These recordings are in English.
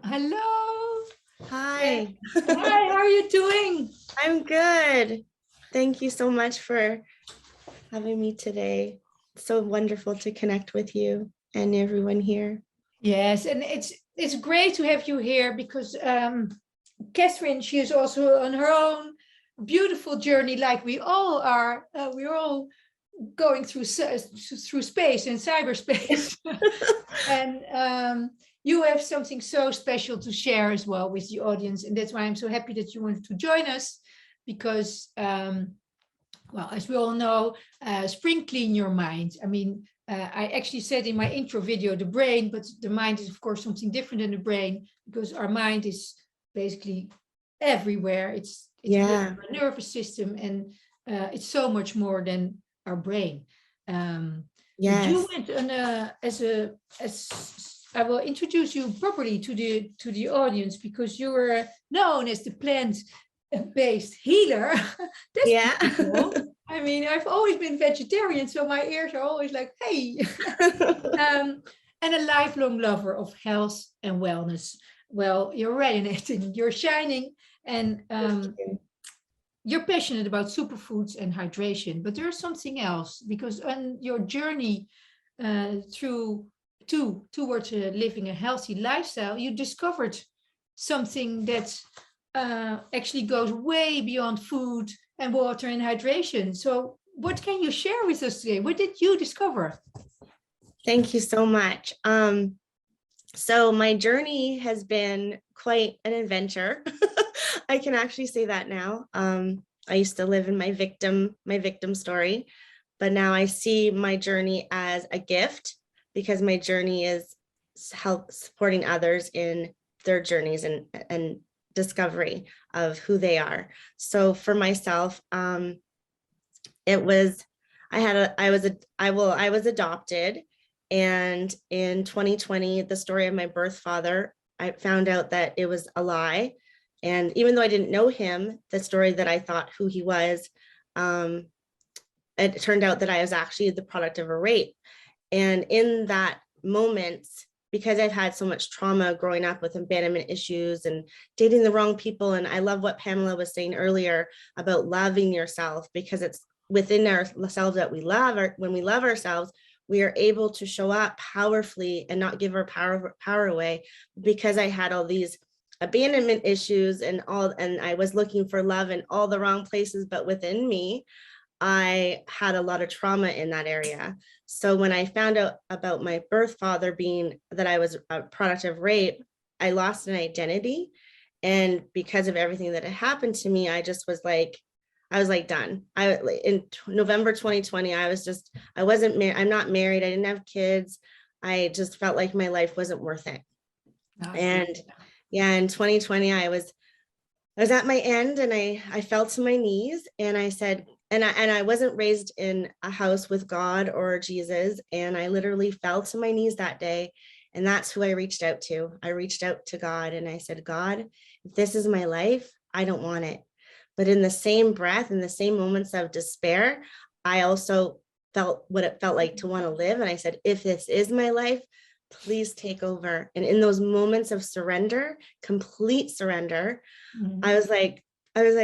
Hello. Yeah. Hi, Hi, how are you doing? I'm good. Thank you so much for having me today. It's so wonderful to connect with you and everyone here. Yes, and it's great to have you here because Catherine, she is also on her own beautiful journey, like we all are. We're all going through space and cyberspace, and you have something so special to share as well with the audience, and that's why I'm so happy that you wanted to join us because well, as we all know, spring clean your mind. I mean, I actually said in my intro video the brain, but the mind is, of course, something different than the brain because our mind is basically everywhere. It's Yeah, our nervous system, and it's so much more than our brain. But you yes. went on as I will introduce you properly to the audience because you were known as the plant-based healer. That's Yeah. pretty cool. I mean, I've always been vegetarian, so my ears are always like, hey. um, and a lifelong lover of health and wellness. Well, you're radiating, you're shining, and you're passionate about superfoods and hydration. But there's something else because on your journey through towards living a healthy lifestyle, you discovered something that actually goes way beyond food and water and hydration. So, what can you share with us today? What did you discover? Thank you so much. So my journey has been quite an adventure. I can actually say that now. I used to live in my victim story, but now I see my journey as a gift because my journey is help supporting others in their journeys and discovery of who they are. So for myself, it was I had a I was a I was adopted, and in 2020 the story of my birth father, I found out that it was a lie. And even though I didn't know him, the story that I thought who he was, um, it turned out that I was actually the product of a rape. And in that moment, because I've had so much trauma growing up with abandonment issues and dating the wrong people, and I love what Pamela was saying earlier about loving yourself, because it's within ourselves that we love. When we love ourselves, we are able to show up powerfully and not give our power away. Because I had all these abandonment issues and I was looking for love in all the wrong places, but within me I had a lot of trauma in that area. So when I found out about my birth father being that I was a product of rape, I lost an identity. And because of everything that had happened to me, I was like done. In November 2020, I wasn't married. I'm not married. I didn't have kids. I just felt like my life wasn't worth it. Okay. And yeah, in 2020, I was at my end, and I fell to my knees and I said, and I wasn't raised in a house with God or Jesus. And I literally fell to my knees that day. And that's who I reached out to. I reached out to God and I said, God, if this is my life, I don't want it. But in the same breath, in the same moments of despair, I also felt what it felt like to want to live. And I said, if this is my life, please take over. And in those moments of surrender, complete surrender, Mhm. I was like,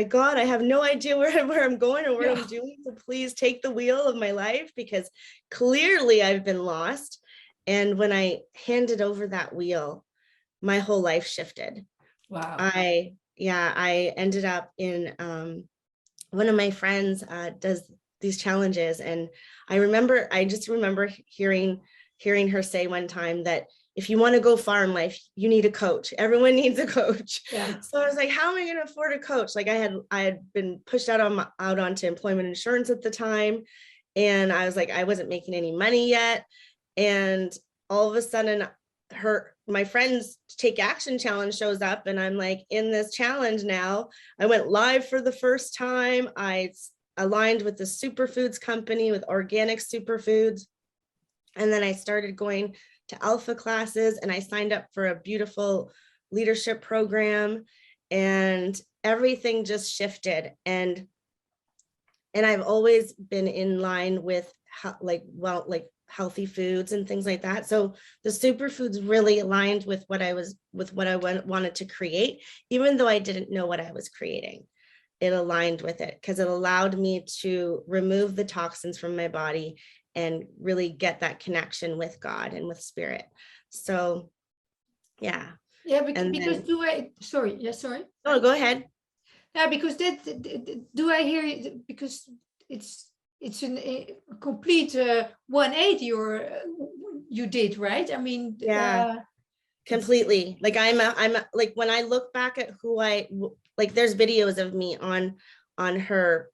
God, I have no idea where I'm going or what Yeah. I'm doing. So please take the wheel of my life, because clearly I've been lost. And when I handed over that wheel, my whole life shifted. Wow. I ended up in one of my friends does these challenges, and I just remember hearing her say one time that if you want to go far in life, you need a coach. Everyone needs a coach. Yeah. So I was like, how am I going to afford a coach? Like I had been pushed out onto employment insurance at the time, and I was like, I wasn't making any money yet. And all of a sudden, my friend's Take Action challenge shows up, and I'm like in this challenge now. I went live for the first time. I aligned with the superfoods company with organic superfoods. And then I started going to alpha classes, and I signed up for a beautiful leadership program, and everything just shifted. And I've always been in line with how, like healthy foods and things like that. So the superfoods really aligned with what I wanted to create, even though I didn't know what I was creating. It aligned with it because it allowed me to remove the toxins from my body and really get that connection with God and with spirit. So yeah. Yeah, And because then, do I, sorry, yeah, sorry. oh, go ahead. Yeah, because do I hear you? Because it's a complete 180 or you did, right? I mean, Yeah, completely. Like like when I look back at like there's videos of me on her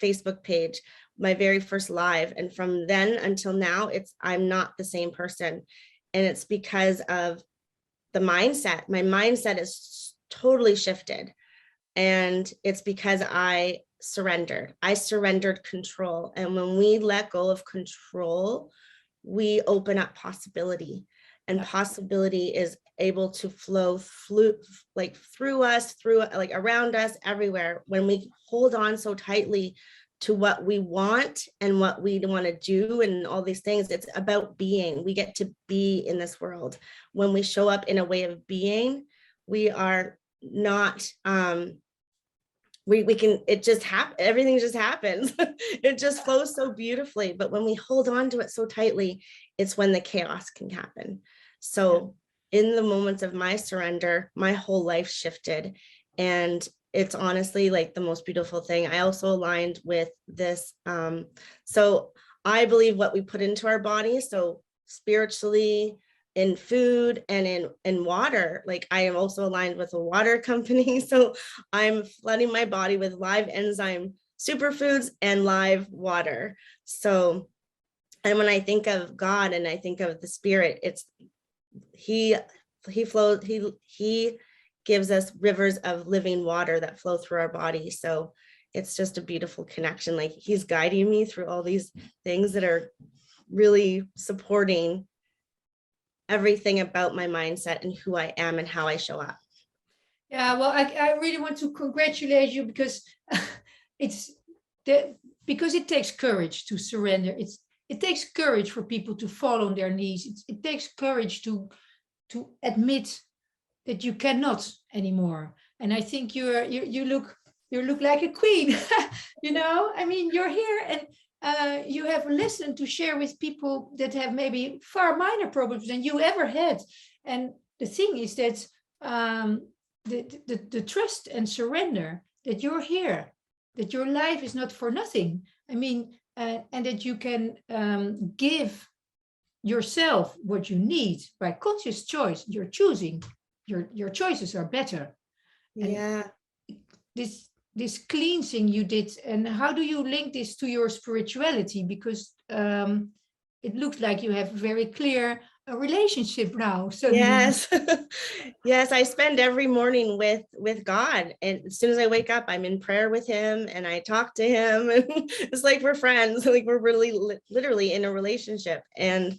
Facebook page, my very first live. And from then until now, I'm not the same person. And it's because of the mindset. My mindset is totally shifted. And it's because I surrendered control. And when we let go of control, we open up possibility, and possibility is able to flow like through us, through like around us, everywhere. When we hold on so tightly to what we want and what we want to do and all these things, it's about being. We get to be in this world. When we show up in a way of being, we are not we can, it just happen, everything just happens. It just flows so beautifully. But when we hold on to it so tightly, it's when the chaos can happen. So in the moments of my surrender, my whole life shifted. And it's honestly like the most beautiful thing. I also aligned with this. So I believe what we put into our body, so spiritually, in food and in water. Like I am also aligned with a water company. So I'm flooding my body with live enzyme superfoods and live water. So, and when I think of God and I think of the spirit, it's he flows, he gives us rivers of living water that flow through our body. So it's just a beautiful connection. Like he's guiding me through all these things that are really supporting everything about my mindset and who I am and how I show up. Yeah, well, I really want to congratulate you because it's because it takes courage to surrender. It takes courage for people to fall on their knees. It takes courage to admit that you cannot anymore. And I think you look like a queen. You know, I mean, you're here and you have a lesson to share with people that have maybe far minor problems than you ever had. And the thing is that the trust and surrender that you're here, that your life is not for nothing. I mean, and that you can give yourself what you need by conscious choice. You're choosing. Your choices are better. Yeah. And this cleansing you did, and how do you link this to your spirituality? Because it looks like you have a very clear relationship now. Yes. Yes, I spend every morning with God, and as soon as I wake up, I'm in prayer with him and I talk to him, and it's like we're friends, like we're really literally in a relationship. And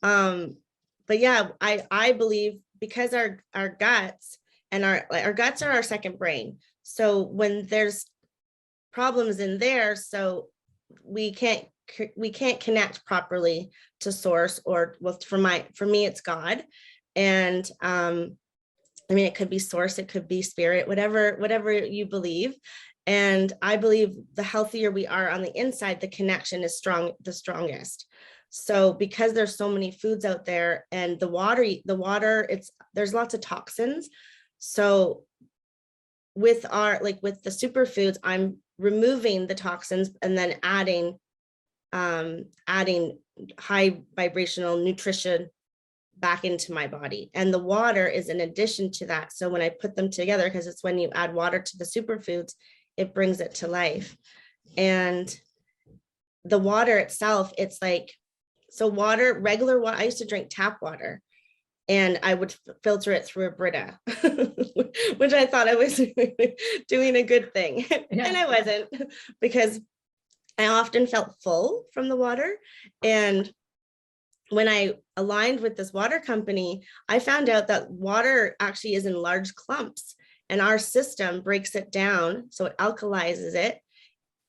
but yeah, I believe because our guts and our guts are our second brain. So when there's problems in there, so we can't connect properly to source, or well, for me it's God. And I mean, it could be source, it could be spirit, whatever you believe. And I believe the healthier we are on the inside, the connection is the strongest. So because there's so many foods out there, and the water, there's lots of toxins. So with the superfoods, I'm removing the toxins and then adding high vibrational nutrition back into my body. And the water is in addition to that. So when I put them together, because it's when you add water to the superfoods, it brings it to life. And the water itself, it's like, so water, regular water, I used to drink tap water, and I would filter it through a Brita, which I thought I was doing a good thing. Yeah. And I wasn't, because I often felt full from the water. And when I aligned with this water company, I found out that water actually is in large clumps, and our system breaks it down. So it alkalizes it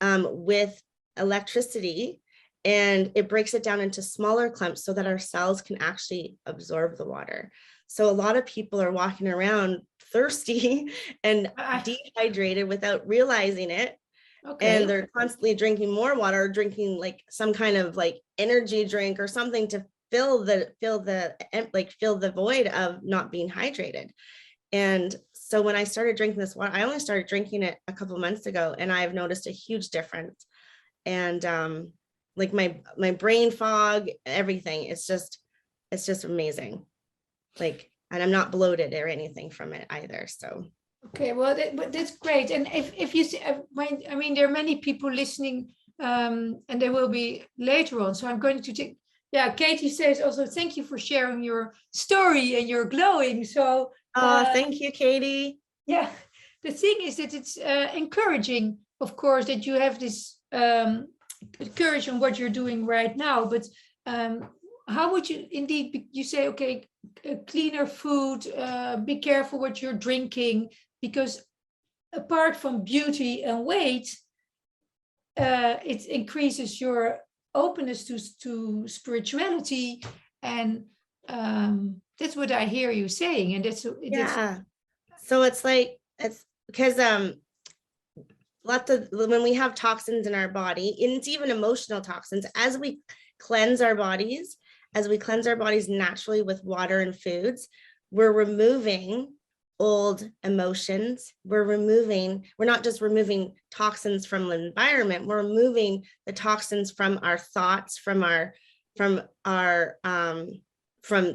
with electricity, and it breaks it down into smaller clumps so that our cells can actually absorb the water. So a lot of people are walking around thirsty and dehydrated without realizing it. Okay. And they're constantly drinking more water, or drinking like some kind of like energy drink or something to fill the void of not being hydrated. And so when I started drinking this water, I only started drinking it a couple months ago, and I've noticed a huge difference. And like my brain fog, everything, it's just amazing. Like, and I'm not bloated or anything from it either. So Okay, well, but that's great. And if you see, I mean, there are many people listening, and there will be later on. So I'm going to take, yeah, Katie says also, thank you for sharing your story and your glowing. So, thank you, Katie. yeah, the thing is that it's encouraging, of course, that you have this courage on what you're doing right now. But how would you indeed, you say, okay, cleaner food, be careful what you're drinking, because apart from beauty and weight, it increases your openness to spirituality, and that's what I hear you saying, and that's yeah. So it's like, it's because lots of, when we have toxins in our body, and it's even emotional toxins, as we cleanse our bodies, naturally with water and foods, we're removing old emotions. We're not just removing toxins from the environment, we're removing the toxins from our thoughts, from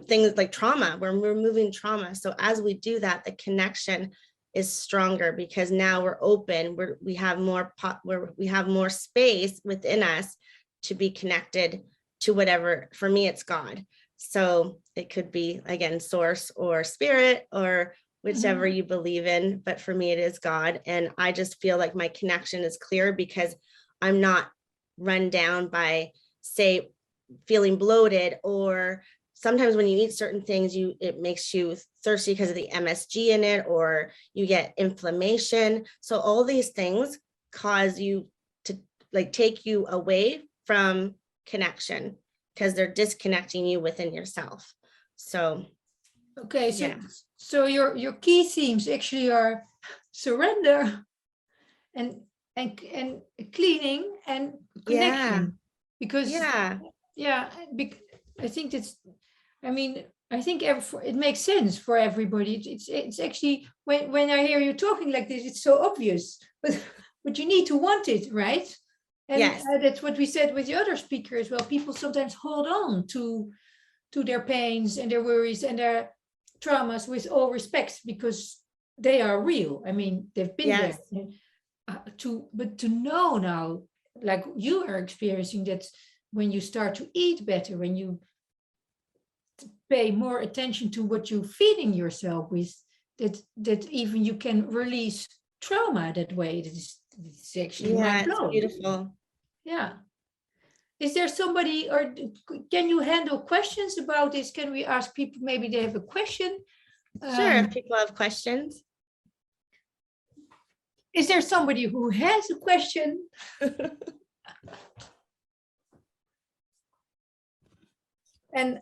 things like trauma. We're removing trauma. So as we do that, the connection is stronger, because now we're open, we have more space within us to be connected to whatever. For me, it's God. So it could be, again, source or spirit, or whichever you believe in, but for me it is God. And I just feel like my connection is clear, because I'm not run down by, say, feeling bloated, or sometimes when you eat certain things, it makes you thirsty because of the MSG in it, or you get inflammation. So all these things cause you to like take you away from connection, because they're disconnecting you within yourself. So okay, so yeah. So your key themes actually are surrender and cleaning and connection. Because yeah, I think that's, I mean, I think it makes sense for everybody. It's actually, when I hear you talking like this, it's so obvious, but you need to want it, right? And Yes. That's what we said with the other speaker as well. People sometimes hold on to their pains and their worries and their traumas, with all respect, because they are real. I mean, they've been there. And, but to know now, like you are experiencing, that when you start to eat better, when you pay more attention to what you're feeding yourself with, that even you can release trauma that way. It's actually mind blowing. It's beautiful. Yeah. Is there somebody, or can you handle questions about this? Can we ask people, maybe they have a question? Sure, if people have questions. Is there somebody who has a question? And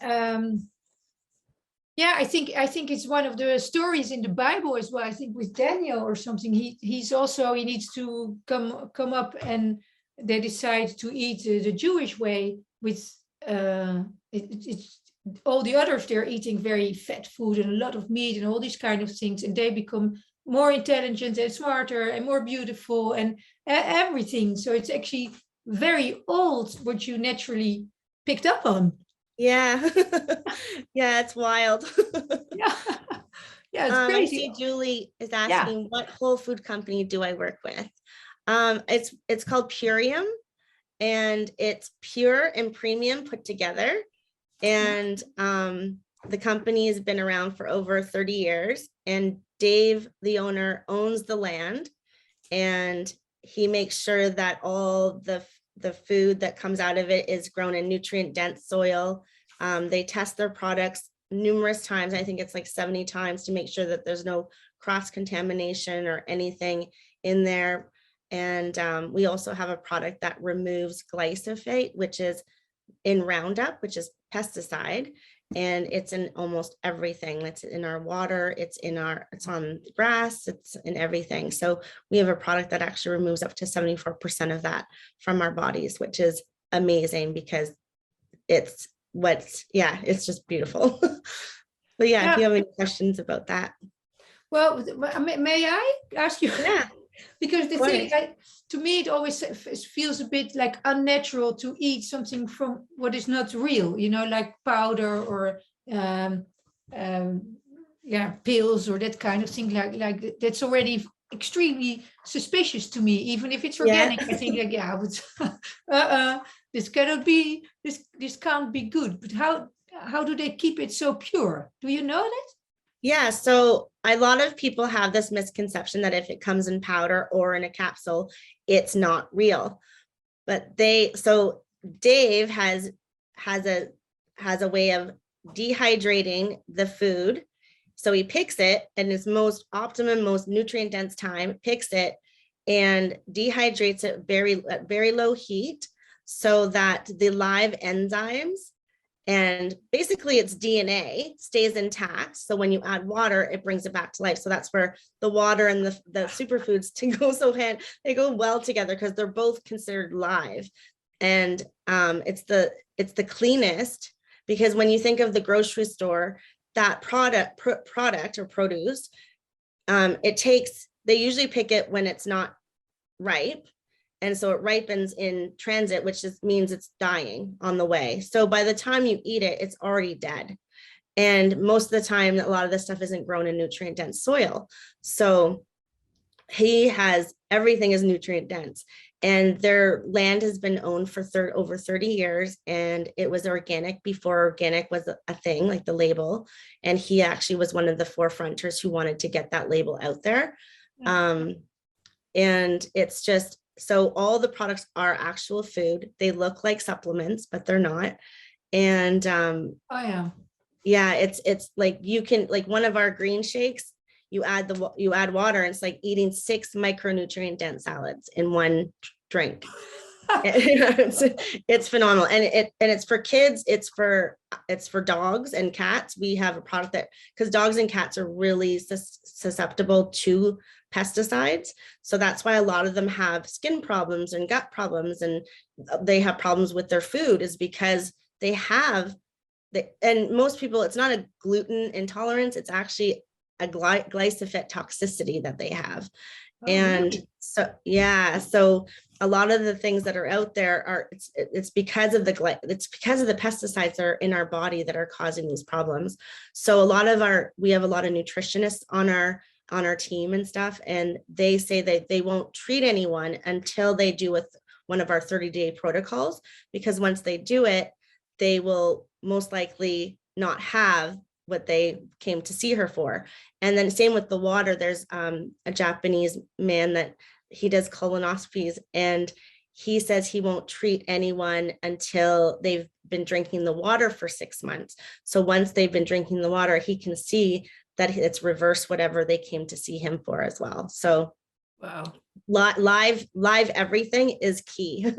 yeah, I think it's one of the stories in the Bible as well. I think with Daniel or something. He needs to come up, and they decide to eat the Jewish way. With it's all the others, they're eating very fat food and a lot of meat and all these kind of things, and they become more intelligent and smarter and more beautiful and everything. So it's actually very old what you naturally picked up on. Yeah. Yeah, it's wild. Yeah. Yeah, it's crazy. I see Julie is asking, what whole food company do I work with? It's called Purium, and it's pure and premium put together. And the company has been around for over 30 years, and Dave, the owner, owns the land, and he makes sure that all the food that comes out of it is grown in nutrient dense soil. They test their products numerous times. I think it's like 70 times, to make sure that there's no cross contamination or anything in there. And we also have a product that removes glyphosate, which is in Roundup, which is pesticide. And it's in almost everything. It's in our water, it's on grass, it's in everything. So we have a product that actually removes up to 74% of that from our bodies, which is amazing because it's it's just beautiful. But yeah, if you have any questions about that. Well, may I ask you? Yeah. Because the thing, to me, it always feels a bit like unnatural to eat something from what is not real, like powder or pills or that kind of thing. Like that's already extremely suspicious to me. Even if it's organic, I think like, but this cannot be. This can't be good. But how do they keep it so pure? Do you know that? Yeah, so a lot of people have this misconception that if it comes in powder or in a capsule, it's not real. But Dave has a way of dehydrating the food. So he picks it in his most optimum, most nutrient dense time, picks it and dehydrates it at very low heat so that the live enzymes and basically its DNA stays intact. So when you add water, it brings it back to life. So that's where the water and the superfoods they go well together because they're both considered live. And it's the cleanest, because when you think of the grocery store, that product or produce, they usually pick it when it's not ripe. And so it ripens in transit, which just means it's dying on the way. So by the time you eat it, it's already dead. And most of the time, a lot of this stuff isn't grown in nutrient dense soil. So everything is nutrient dense. And their land has been owned for over 30 years. And it was organic before organic was a thing, like the label. And he actually was one of the forefronters who wanted to get that label out there. And it's just, so all the products are actual food. They look like supplements, but they're not. And it's like you can, like one of our green shakes, you add water and it's like eating 6 micronutrient dense salads in one drink. It's phenomenal. And it's for kids, it's for dogs and cats. We have a product that, because dogs and cats are really susceptible to pesticides. So that's why a lot of them have skin problems and gut problems, and they have problems with their food, is because they have and most people, it's not a gluten intolerance, it's actually a glyphosate toxicity that they have. And so a lot of the things that are out there are it's because of the pesticides that are in our body that are causing these problems. So we have a lot of nutritionists on our team and stuff, and they say that they won't treat anyone until they do with one of our 30-day protocols, because once they do it, they will most likely not have what they came to see her for. And then same with the water. There's a Japanese man that he does colonoscopies, and he says he won't treat anyone until they've been drinking the water for 6 months. So once they've been drinking the water, he can see that it's reversed whatever they came to see him for as well. So wow, live everything is key.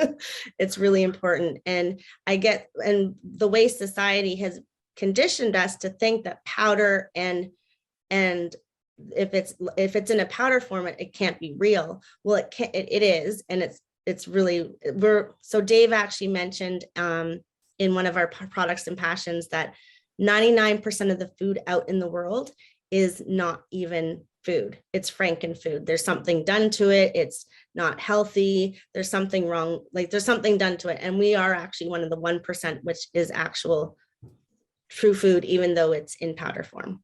It's really important. And the way society has conditioned us to think that powder and if it's in a powder form, it can't be real. Well, it is, and it's really, so Dave actually mentioned in one of our products and passions that 99% of the food out in the world is not even food. It's frankenfood. There's something done to it. It's not healthy. There's something wrong. Like there's something done to it. And we are actually one of the 1%, which is actual true food, even though it's in powder form.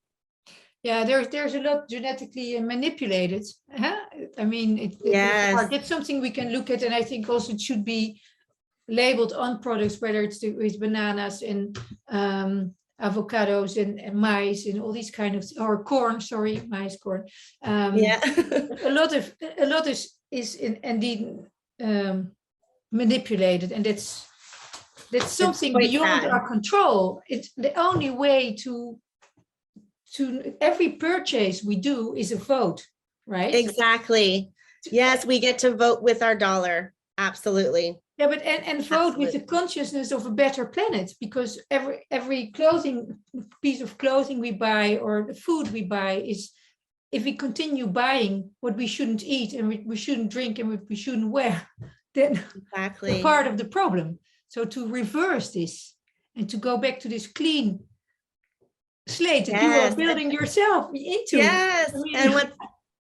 Yeah, there's a lot genetically manipulated. I mean, it's something we can look at, and I think also it should be labeled on products, whether it's with bananas and avocados and maize and all these kind of, or corn. Sorry, maize, corn. a lot is indeed manipulated, and that's something beyond our control. It's the only way to every purchase we do is a vote, right? Exactly. Yes, we get to vote with our dollar. Absolutely. Yeah, but and vote with the consciousness of a better planet, because every clothing piece of clothing we buy or the food we buy is, if we continue buying what we shouldn't eat and we shouldn't drink and what we shouldn't wear, then we're Exactly. part of the problem. So to reverse this and to go back to this clean slate that you are Yes. building yourself into. Yes. I mean,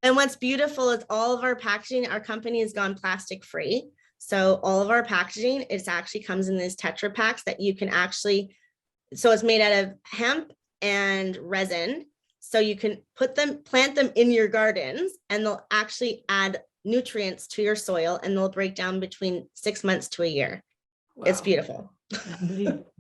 And what's beautiful is all of our packaging, our company has gone plastic free. So all of our packaging, it actually comes in these Tetra packs that you can actually, so it's made out of hemp and resin. So you can plant them in your gardens, and they'll actually add nutrients to your soil, and they'll break down between 6 months to a year. Wow. It's beautiful. Unbelievable.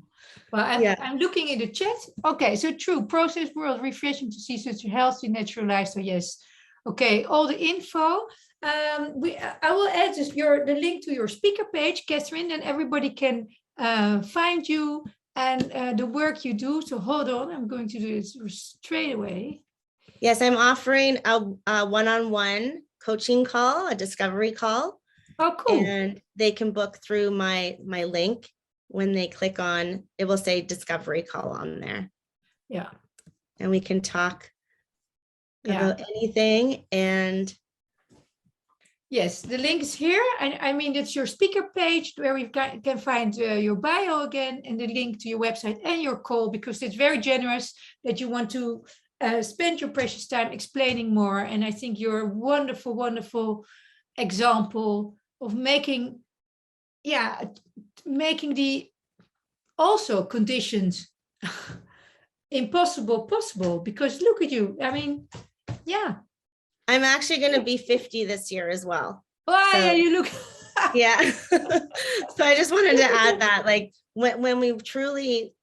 Well, I'm looking in the chat. Okay, so true. Processed world, refreshing to see such a healthy, natural lifestyle. Yes. Okay, all the info. I will add the link to your speaker page, Catherine, and everybody can find you and the work you do. So hold on, I'm going to do this straight away. Yes, I'm offering a one-on-one coaching call, a discovery call. Oh, cool. And they can book through my link. When they click on, it will say discovery call on there. Yeah. And we can talk about anything. And yes, the link is here. And I mean, it's your speaker page where we can find your bio again, and the link to your website and your call, because it's very generous that you want to spend your precious time explaining more. And I think you're a wonderful, wonderful example of making the also conditions impossible possible, because look at you. I mean, yeah. I'm actually going to be 50 this year as well. Oh, so, yeah, you look. Yeah. So I just wanted to add that, like, when we truly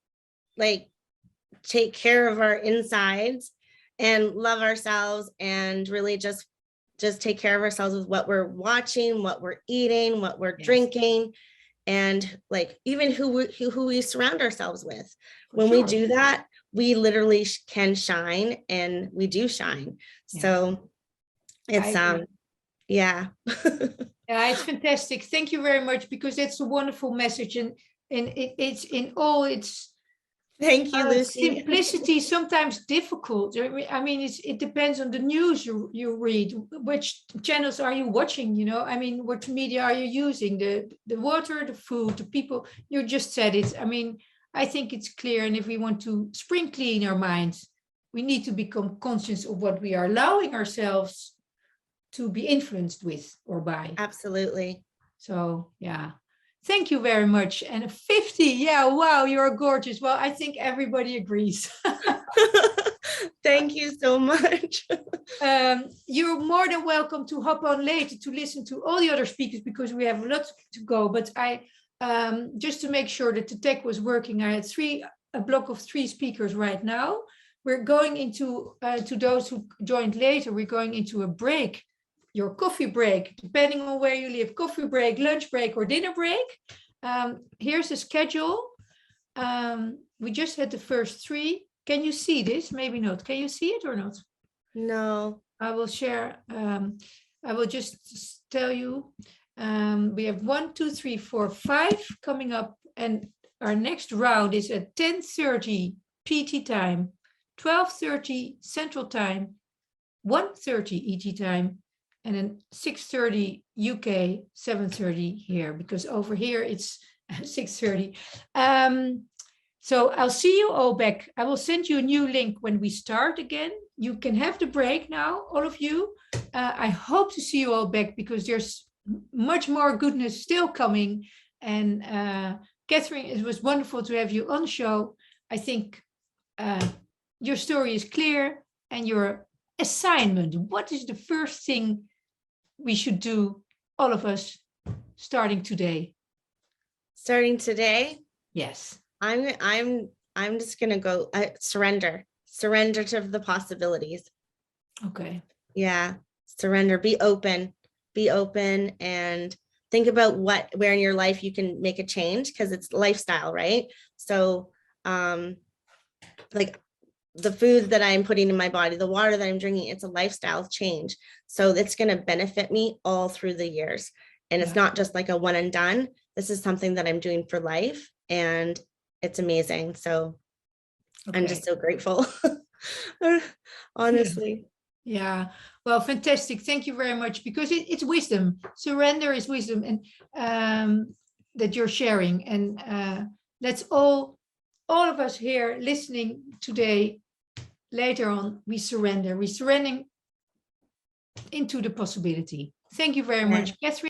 like take care of our insides and love ourselves, and really just take care of ourselves with what we're watching, what we're eating, what we're drinking, and like even who we surround ourselves with. When we do that, we literally can shine, and we do shine. So it's yeah. Yeah, it's fantastic. Thank you very much, because it's a wonderful message, and it's in all its thank you, Lucy. Simplicity, sometimes difficult. I mean, it depends on the news you read. Which channels are you watching? You know, I mean, what media are you using? The water, the food, the people. You just said it. I mean, I think it's clear. And if we want to spring clean our minds, we need to become conscious of what we are allowing ourselves to be influenced with or by. Absolutely. So, yeah. Thank you very much. And 50, yeah, wow, you're gorgeous. Well, I think everybody agrees. Thank you so much. You're more than welcome to hop on later to listen to all the other speakers, because we have a lot to go. But I, just to make sure that the tech was working, I had a block of 3 speakers right now. We're going into, to those who joined later, we're going into a break. Your coffee break, depending on where you live, coffee break, lunch break, or dinner break. Here's the schedule. We just had the first 3. Can you see this? Maybe not. Can you see it or not? No. I will share. I will just tell you. We have 1, 2, 3, 4, 5 coming up, and our next round is at 10:30 PT time, 12:30 Central Time, 1:30 ET time, and then 6:30 UK, 7:30 here, because over here it's 6:30. So I'll see you all back. I will send you a new link when we start again. You can have the break now, all of you. I hope to see you all back, because there's much more goodness still coming. And Catherine, it was wonderful to have you on the show. I think your story is clear, and your assignment, what is the first thing we should do, all of us, starting today? Starting today? Yes. I'm just gonna go surrender to the possibilities. Okay. Yeah, surrender. Be open, and think about where in your life you can make a change, because it's lifestyle, right? So, like the food that I'm putting in my body, the water that I'm drinking, it's a lifestyle change. So it's going to benefit me all through the years. And it's Yeah. not just like a one and done. This is something that I'm doing for life, and it's amazing. So I'm just so grateful. Honestly. Yeah. Well, fantastic. Thank you very much, because it's wisdom. Surrender is wisdom, and that you're sharing. And let's all of us here listening today, later on, we surrender. We surrender into the possibility. Thank you very Yeah. much, Catherine.